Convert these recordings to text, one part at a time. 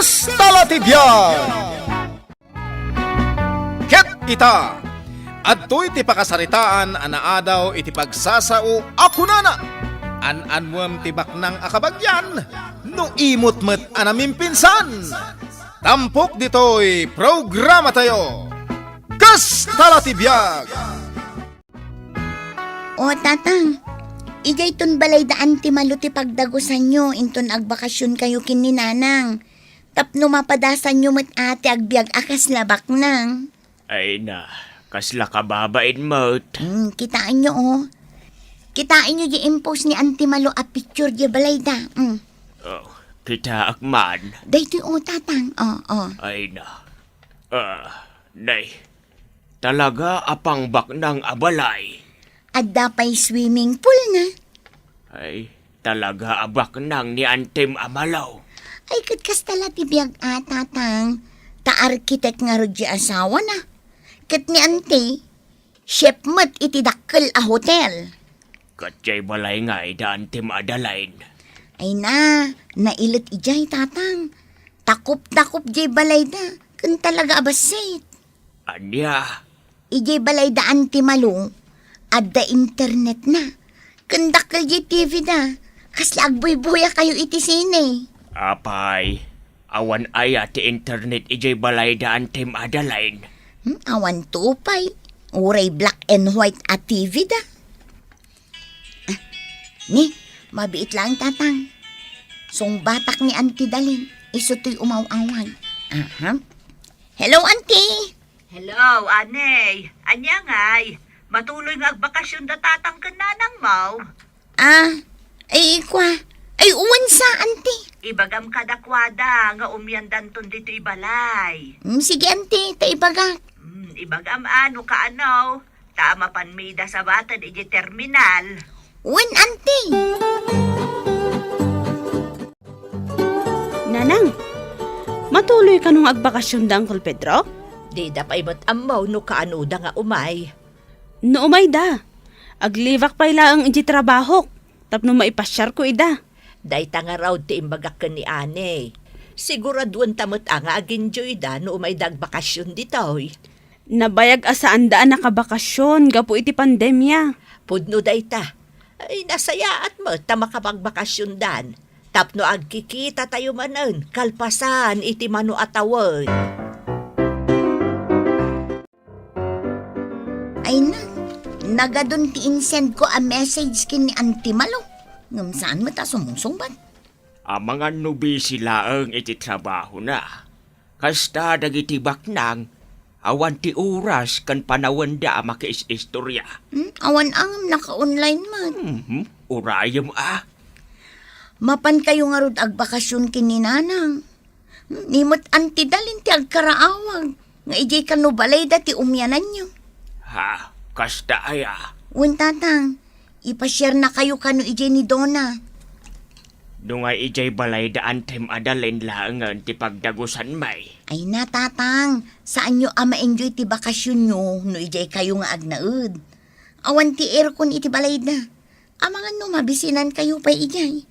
Kasta Biag! Ket ita, adto'y ti pakasaritaan anaadaw iti pagsasao ako nana. An-anwam tibak ng akabagyan, no imot met anaming pinsan. Tampok dito'y programa tayo, Kasta Biag! O tatang, ijay ton balay daan ti maluti pagdagusan nyo, inton agbakasyon kayo kininanang. Tapno mapadasan nyo met ate agbiag akas labak nang. Ay na, kasla kababain mo't. Kitaan nyo Kitain nyo di impose ni Auntie Malo a picture di balay da. Oh, kita akman. Dahito tatang. Ay na. Nay, talaga apang bak ng abalay. Adda pa'y swimming pool na. Ay, talaga abak ng ni Antem Amalaw. Ay kastala ti biag tatang. Ta-arkitek nga rodya asawa na. Kat ni Auntie, chef mat iti dakkel a hotel. Katsay balay nga'y da Antem Adalain. Ay na, nailit ijay tatang. Takop-takop jay balay da. Kan talaga abasit. Anya? Ijay balay da Auntie Malo. Adda internet na. Kan dakkel jay TV da. Kasla agboy-boya kayo iti sine. Apay, awan aya ti internet ijay balay da Antem Adalain. Awan tupay. Uray black and white at TV da. Ni, mabiit lang tatang. Song batak ni Auntie Dalin, isuto'y umaw-awag. Hello, Auntie! Hello, anay. Anya ngay, matuloy nga agbakasyon da tatang kananang mau. Ay uwan sa, Auntie. Ibagam kadakwada nga umyandan ton dito ibalay. Sige, Auntie, taibagak. Ibagam ano ka ano, tama panmida sa batan iji terminal. Uwan, Auntie. Nanang, matuloy ka nung agbakasyon da, Uncle Pedro? Di da pa iba't amaw no kaano da nga umay. No umay da. Aglivak pa ila ang iji trabaho. Tapno maipasyar ko ida. Day tanga raw ti imbagak ka ni ane. Siguraduan tamot nga aginjoy da no umay dagbakasyon ditoy. Nabayag asaan daan nakabakasyon, gapo iti pandemya. Pudno day ta. Ay nasaya at mo ta makapagbakasyon dan. Tapno agkikita tayo manan, kalpasan iti mano atawan. Ay na, nagadun ti insend ko a message kin ni Auntie Malo. Ngam saan mo ta sumungsungban? Ang mga nubi sila ang iti trabaho na. Kasta dagiti baknang, awan ti oras kan panawan da makiistorya. Awan ang naka-online man. Urayam Mapan kayo nga rod agbakasyon kininanang. Nimot Auntie Dalin ti agkaraawag. Nga ijay kanubalay da ti umyanan nyo. Ha, kasta aya. Uwan tatang, ipashare na kayo kano ijay ni Donna. Nungay ijay balay da Antem Adalain langan ti pagdagusan may. Ay na tatang, saan nyo ma-enjoy ti bakasyon nyo no ijay kayo nga agnaud. Awan ti aircon iti balay da. Amangan no mabisinan kayo pa ijay.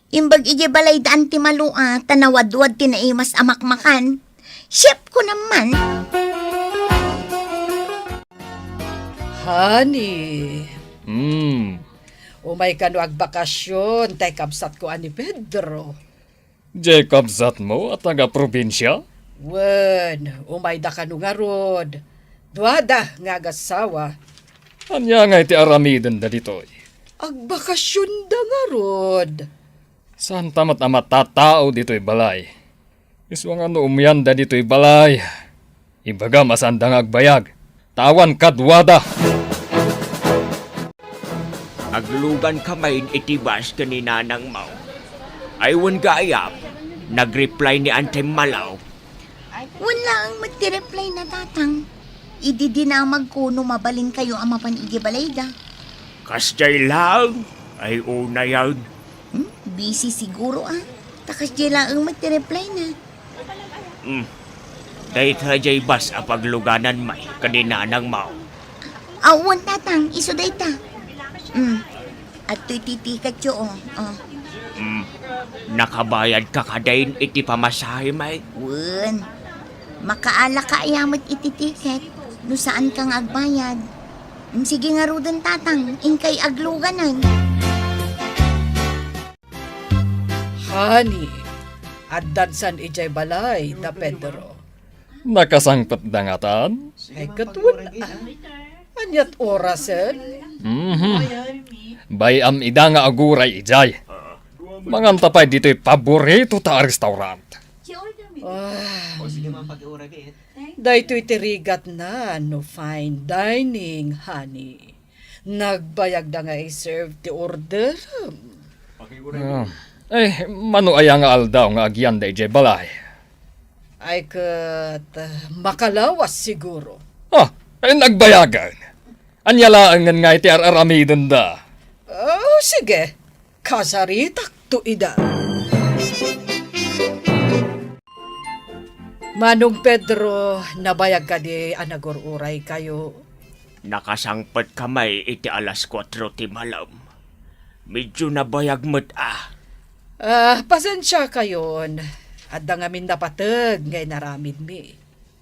Imbag ijay balay da Auntie Malo tanawad-wad ti naimas amakmakan. Chef ko naman. Honey. Umay ka no agbakasyon, tay kabsat ko ani Pedro. Kabsat mo at taga-probinsya? Wen, umay da ka no nga rod. Duada nga gasawa. Anya nga iti aramiden da ditoy. Agbakasyon da nga rod. Saan tamat amat tatao dito'y balay? Iswa nga no umyan da dito'y balay. Ibaga masandang agbayag. Tawan kadwada. Aglugan kamay itibas kanina ng mau. Aywan gayap, nagreply ni Antem Malaw. Wala ang magti-reply na tatang. Idi din na magkuno mabalin kayo ang mapanigi-balay da. Kastay lang, ay una yan. Busy siguro Takas di lang ang magti-reply na. Dahil tajay bas ang pagluganan may kanina ng mau. Awan tatang, iso day ta. At to'y titikat yo Nakabayad ka kadain iti pamasahe, may. Wen, makaala ka ayamot iti tiket. No saan kang agbayad. Sige nga rudan tatang, inkay agluganan. Hani, at dansan ijay balay da Pedro. Nakasangpat dangatan? Ay katun, anyat orasen? Bayam ida nga aguray ijay. Mangantapay dito'y paborito ta restaurant. Daytoy tirigat na no fine dining, honey. Nagbayag da nga i-serve ti order. Mano aya nga aldaw nga agyan da ijay balay. Ay kat makalawas siguro. Nagbayagan. Anyalaangan nga iti araramidon da. Oh, sige. Kasaritak to ida. Manong Pedro, nabayag ka di anagururay kayo. Nakasangpat kamay iti alas 4 ti malam. Medyo nabayag mo't Pasensya kayon. At da ngamin napatag ngay naramid mi.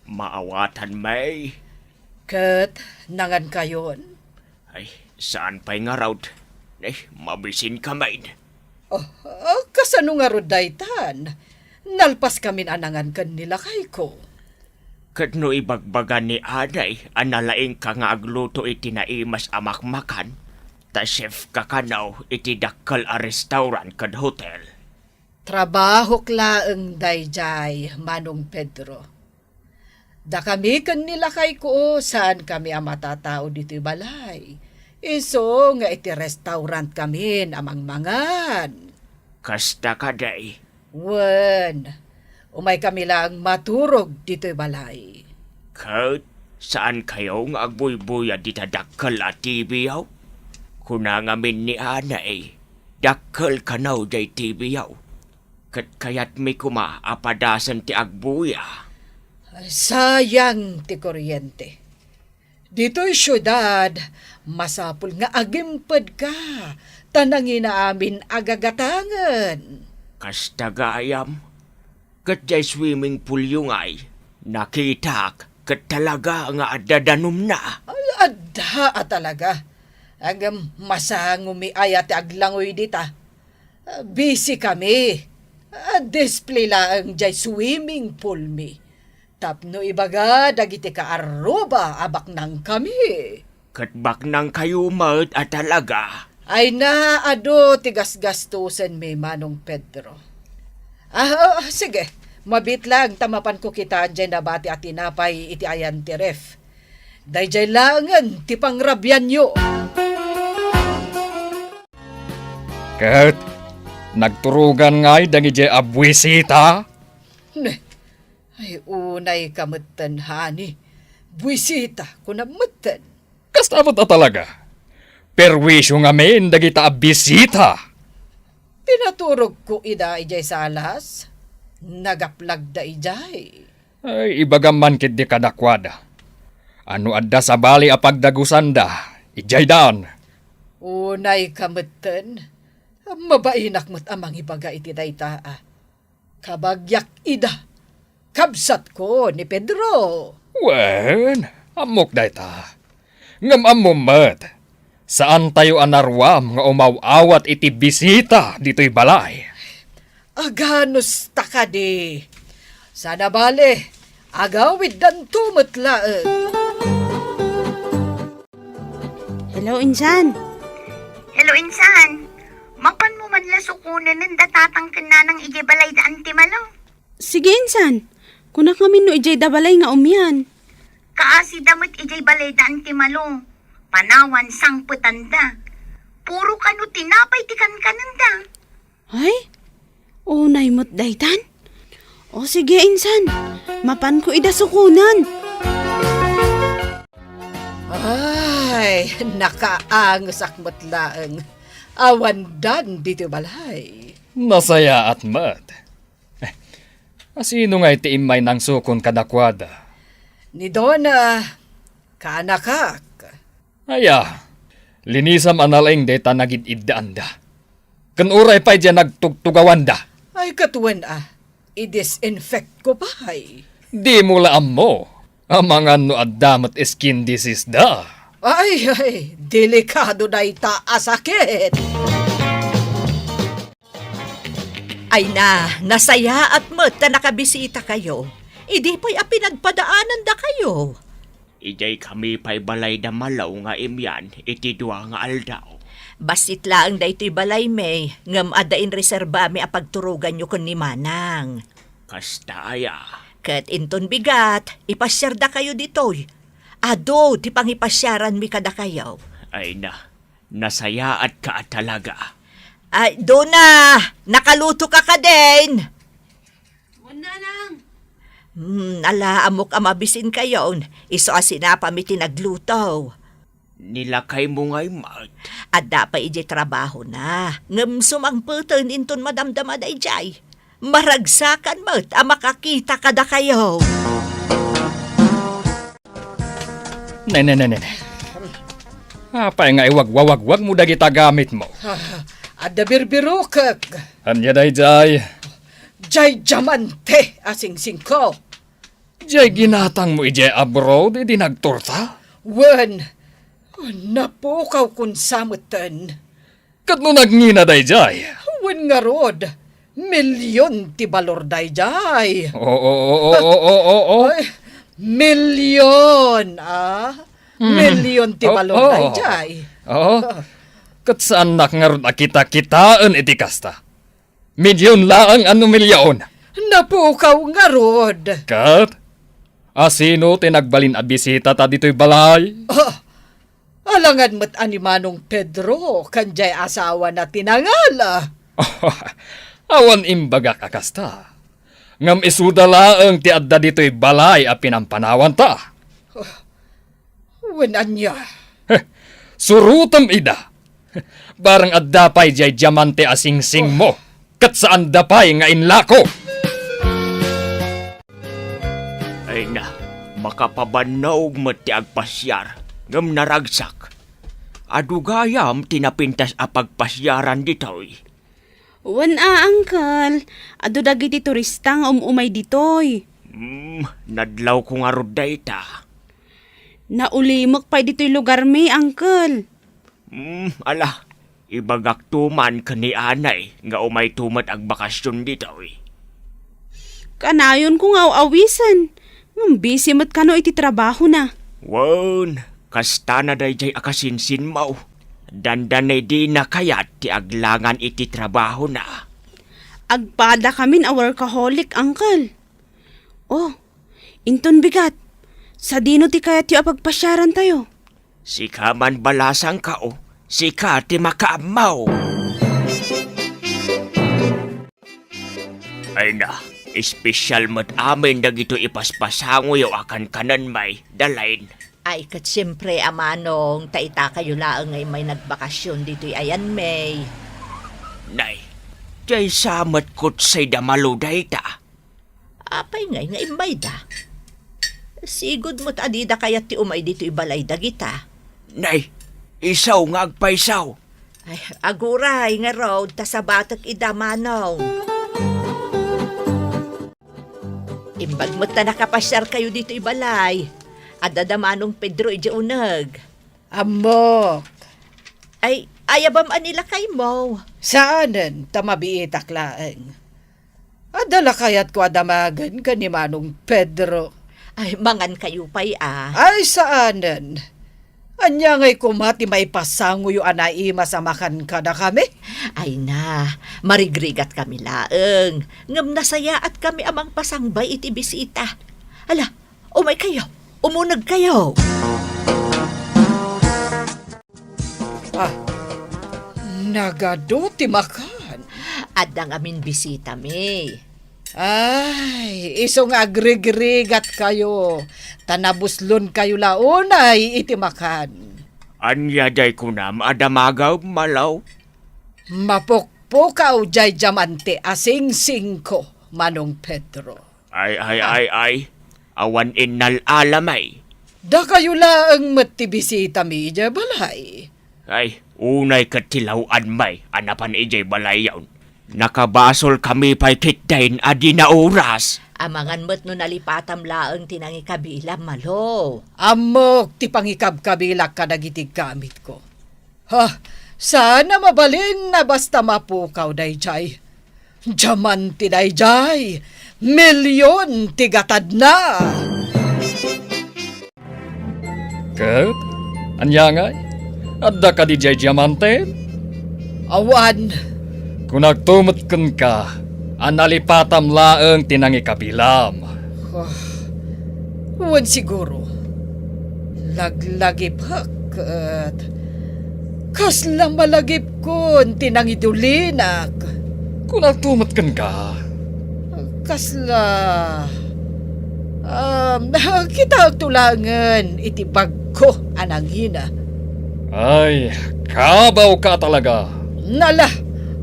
Maawatan, may. Kat, nangan kayon. Ay, saan pa'y nga raw? Mabisin kamay. Kasano nga rodaytan? Nalpas kami anangan kan nila kay ko. Kat no ibagbagan ni Aday, analaing ka nga agluto iti naimas amakmakan, ta chef kakanaw iti dakkal a restaurant kad hotel. Trabaho klaeng dayjay, Manong Pedro. Da kami kan nila kay ko, saan kami ang matatao dito'y balay. Iso nga iti restaurant kami amang mangan. Kasta kaday. Wen, umay kami lang maturog dito'y balay. Kat, saan kayo nga agbuy-buya dita dakkal at tibiyaw? Kuna ngamin ni Ana dakkal kanaw day tibiyaw. Kat kayat may kuma apadasan ti agbuya. Sayang ti kuryente. Dito'y syudad, masapul nga agimpad ka, tanangin na amin agagatangan. Kasta gayam, kat jay swimming pool yung nakitak, kat talaga nga adadanum na. Adha talaga. Ang masangumi ayat aglangoy dita. Busy kami. Display lang jay swimming pool mi. Tapno ibaga dagiti ka aruba abak nang kami. Kat bak nang kayo mat at talaga. Ay na ado tigas-gastusan mi Manong Pedro. Sige. Mabit lang tamapan ko kita dyan na bati at tinapay iti ayan ti ref. Dayjay langan ti pangrabyan nyo. Kat, nagturugan nga'y dangijay abwisita? Ay unay kamutan hani. Buwisita kunamutan. Kasta mo ta talaga? Perwisyo nga men dagita abisita. Pinaturog ko ida ijay salas. Nagaplag da ijay. Ay, ibagaman kit di kadakwada. Ano adda sa bali apagdagusan da, ijay daan. Unay kamutan. Mabainak mo't amang ibaga iti dayta. Kabagyak ida. Kabsat ko ni Pedro. Wen, amok dayta. Ngam amumat. Saan tayo anarwam nga umawawat iti bisita dito'y balay? Aganos takadi. Sana bale, agawid dan tumatlaan. Hello, Insan. Hello, Insan. Mapan mo man lasukunan ng datatang na ng ijebalay da antimalo. Sige, Insan. Kunak kami no ijay dabalay nga umyan. Kaasi damot ijay balay da antimalo. Panawan sang putanda. Puro kanu tinapay tikan kananda. Ay? Unay mo't daytan? O sige, Insan. Mapan ko idasukunan. Ay, nakaangos akmat laeng. Awandan dito balay. Nasaya at mat. Asino nga iti imay nang sukon kadakwada? Ni Donna, kanakak. Aya, linisam analing deta nagid iddaanda. Kan uray pa dyan nagtugtugawan da. Ay katuwan i-disinfect ko pa ay. Di mo laam mo. Ang mga no adamat skin disease da. Ay, delikado na itaasakit. Ay nasaya at met na nakabisita kayo. Idi po'y pinagpadaanan da kayo. Ijay kami pa'y balay da malaw nga imyan, iti dua nga aldaw. Basit laang da ito'y balay may, ngam adain reserba mi apagturugan nyo kun ni Manang. Kasta aya. Kat inton bigat, ipasyar da kayo ditoy. Ado, ti pangipasyaran mi kada kayo. Ay nasaya at ka talaga. Ay, do na! Nakaluto ka din! Wala lang. Ala, amok amabisin kayo. Iso asinapa mi tinagluto. Nilakay mo nga'y mat. At dapat iji trabaho na. Ngam sumangputan inton madamdama da ijay. Maragsakan mo't makakita kada kayo. Nay. Apay nga iwag-wag mo dagita gamit mo. Ada birbirukag. Anya dayjay. Jay jamante asing ko. Jay ginatang mo ijay abroad, di nagtorta. Wen, napukaw kun samutan. Kat no nagngina dayjay. Wen nga rod, milyon ti balor dayjay. Oo. Ay, milyon, milyon ti balor dayjay. Oo. Kat saan nakangarod akita-kitaan iti kasta. Milyon laang milyon. Napukaw nga rod. Kat, asino tinagbalin a bisita ta dito'y balay? Alangan mo't ani Manong Pedro, kanjay asawa na tinangala. Awan imbaga kakasta. Ngam isudalaang ti adda dito'y balay a pinampanawan ta. Wen anya. Surutam ida. Barang adda pa'y jay diamante asing-sing mo. Kat saan da pa'y nga inlako. Ay makapabanaw mo ti agpasyar. Ngam naragsak. Adugayam tinapintas a pagpasyaran ditoy. Wala, uncle. Ado dagiti turistang umay ditoy. Nadlaw ko nga rod dayta. Naulimok pa dito'y lugar mi, uncle. Ala, ibagak tuman ka ni anay nga umay tumat ag bakasyon ditoy. Kanayon kong awisan. Ngam busy mo't kano iti trabaho na. Wan, kasta na dayjay akasinsin mo. Dandanay di na kayat ti aglangan iti trabaho na. Agpada kamin a workaholic, uncle. Oh, inton bigat. Sa dino ti kayat yu apagpasyaran tayo. Sika man balasang kao, sika ti makaamaw. Ay espesyal mo't amin dagito ipaspasango yo akan kanan may dalain. Ay, kat siyempre, Amanong, taita kayo laang ay may nagbakasyon dito'y ayan, may. Nay, jay samat kot say damalo dayta. Apay ngay nga imay da. Sigod mo't adida kayat ti umay dito'y balay dagita. Nay, isaw nga agpaisaw. Ay, aguray nga road, tasabatak ida, Manong. Imbag mo't na nakapasyar kayo dito'y balay. Adada Manong Pedro ija unag. Amok. Ay, ayabam anila kay mo. Saanen tamabiitak laeng. Adala kayat ko adamagan ka ni Manong Pedro. Ay, mangan kayo pa'y Ay saanen. Anya ngay kumati may pasango yu anaima sa makan ka na kami. Ay marigrigat kami laeng. Ngam nasaya at kami amang pasangbay iti bisita. Ala, umay kayo. Umunag kayo. Nagado ti makan. Adang amin bisita mi. Ay, isong agrigrigat kayo. Tanabuslon kayo launay iti makan. Anya day kunam adamagaw malaw. Mapukpukaw jay jamante asing-sing ko, Manong Pedro. Ay. Awan innal alamay. Da kayo laang matibisita mi ija balay. Ay, unay katilawan may anapan ijay balay yawn. Nakabasol kami pa'y kitdain adi na oras. Amangan mo't no nalipatam laang tinangi kabila malo. Amok ti pangikab-kabilak ka nagitig gamit ko. Ha, sana mabalin na basta mapukaw, dayjay. Diyaman ti dayjay, milyon ti gatad na. Kat, anyangay, adda ka di jay diamante? Awan, Kung nagtumutkan ka, analipatam laang tinangi kabilam. wan siguro. Laglagip hakat. Kasla malagip kon tinangidulinak. Kung nagtumutkan ka, Kasla... kita tulangan itibag ko anangina. ay, kabaw ka talaga. Nala,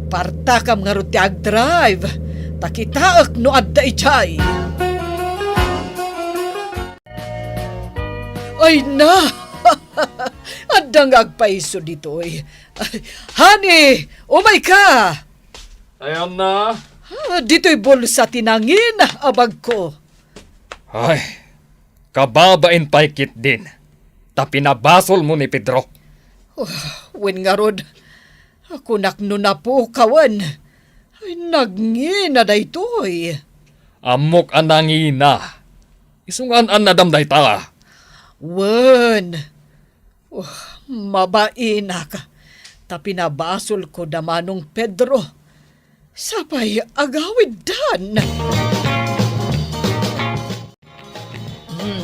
partakam nga ro ti ag-drive. Takitaak no adda ichay. Ay na! Adang agpaiso ditoy. Honey, umay ka! Ayan na. Dito'y bulsa tinangin, abag ko. Ay, kababain paikit din. Tapinabasol mo ni Pedro. Wen nga rod, ako nakno na po kawan. Ay, nagngina daytoy. Amok anangina. Isungan an nadamday ta. Wen, mabaina ka. Tapinabasol ko damanong Pedro. Sapay agawid dan.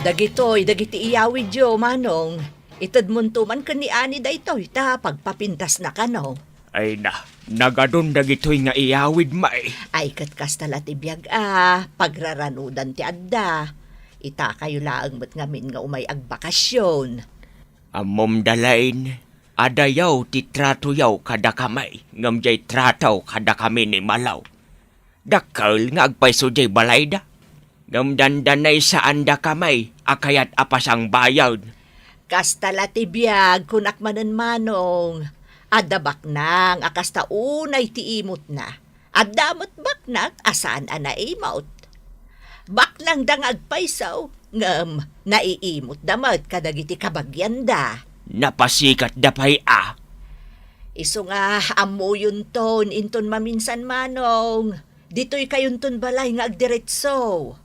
Dagiti iyawid yo, manong. Itad muntuman ka ni ani daytoy, ta pagpapintas na ka, no? Ay na, nagadon dagitoy nga iyawid may. Ay kat kastala ti Biag, pagraranudan ti adda. Ita kayo laang ba't ngamin nga umay agbakasyon. Amom dalain, adayaw ti trato yaw kada kamay, ngam jay trataw kada kami ni Malaw. Dakal nga agpaiso jay balayda. Ngam dandanay saan da kamay, akayat apasang bayad. Kastala ti Biag, kunak manan manong. Adda baknang, akasta unay ti imot na. Adamot baknak, asaan ana imot. Baknang dang agpaisaw, ngam naiimot damat kadagiti kabagyan da. Napasikat dapay Iso nga amo yun ton, inton maminsan manong. Dito'y kayon ton balay nga agdiretso.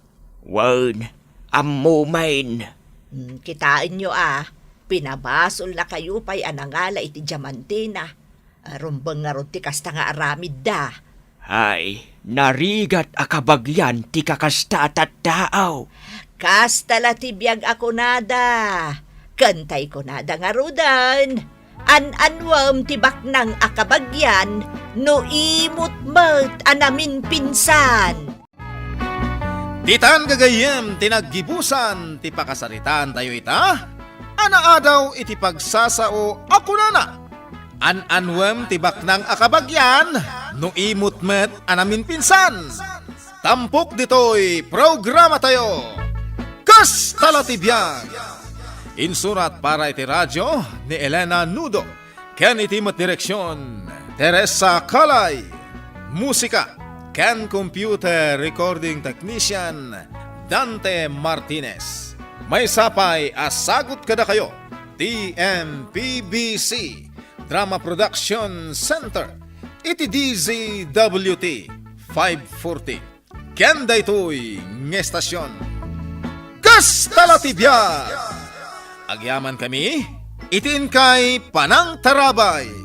Wan, ammo main. Kitain nyo pinabasol na kayo pa'y anangala iti diamantina. Rumbang nga ron ti kasta nga aramid da. Hay, narigat akabagyan ti kakasta at taaw. Kasta la ti Biag ako nada. Kantay ko nada nga rudan. An-anwam ti baknang akabagyan, no imot mat anamin pinsan. Titan gagayem tinaggibusan ti pakasaritaan tayo ita. Anaadaw iti pagsasao ako na. An-anwem ti baknang akabagyan, no imot met anamin pinsan. Tampok ditoy programa tayo. Kasta la ti Biag. Insurat para iti radyo ni Elena Nudo. Ken iti mat direksyon Teresa Kalay. Musika Ken computer recording technician Dante Martinez. May sapay asagot kada kayo. TMPBC Drama Production Center. Iti DZWT 540. Ken daytoy ng estasyon. Kasta la ti Biag. Agyaman kami, itin kay Panang Tarabay.